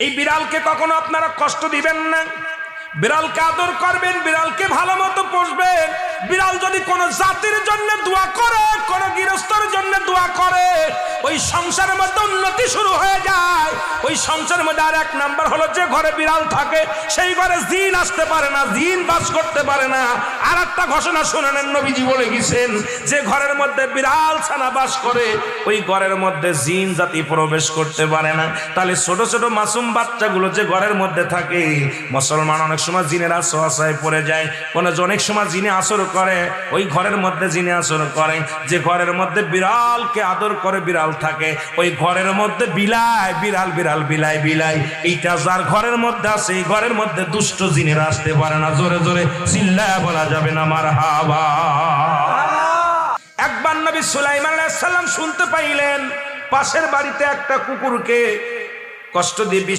এই বিড়ালকে কখনো আপনারা কষ্ট দিবেন না, বিড়ালকে আদর করবেন, বিড়ালকে ভালো মতো পুষবেন। বিড়াল যদি কোনো জাতির জন্য দোয়া করে, কোনো গৃহস্থর জন্য দোয়া করে, ওই সংসারের মধ্যে উন্নতি শুরু হয়ে যায়। ওই সংসারের মধ্যে আর এক নাম্বার হলো, যে ঘরে বিড়াল থাকে সেই ঘরে জিন আসতে পারে না, জিন বাস করতে পারে না। আর একটা ঘোষণা শুনে নেন, নবীজি বলে গেছেন, যে ঘরের মধ্যে বিড়াল ছানা বাস করে ওই ঘরের মধ্যে জিন জাতি প্রবেশ করতে পারে না। তাহলে ছোট ছোট মাসুম বাচ্চাগুলো যে ঘরের মধ্যে থাকে, মুসলমান অনেক সময় জিনের আশ্রয় পড়ে যায়, অনেক সময় জিনে আসর করে, ওই ঘরের মধ্যে জিনে আসর করে। যে ঘরের মধ্যে বিড়ালকে আদর করে বিড়াল থাকে, ওই ঘরের মধ্যে বিলাই বিড়াল বিড়াল বিলাই বিলাই, এইটা যার ঘরের মধ্যে আছে এই ঘরের মধ্যে দুষ্ট জিনেরা আসতে পারে না। জোরে জোরে চিল্লায়া বলা যাবে না মারহাবা। একবার নবী সুলাইমান আলাইহিস সালাম শুনতে পাইলেন পাশের বাড়িতে একটা কুকুরকে কষ্ট দিয়ে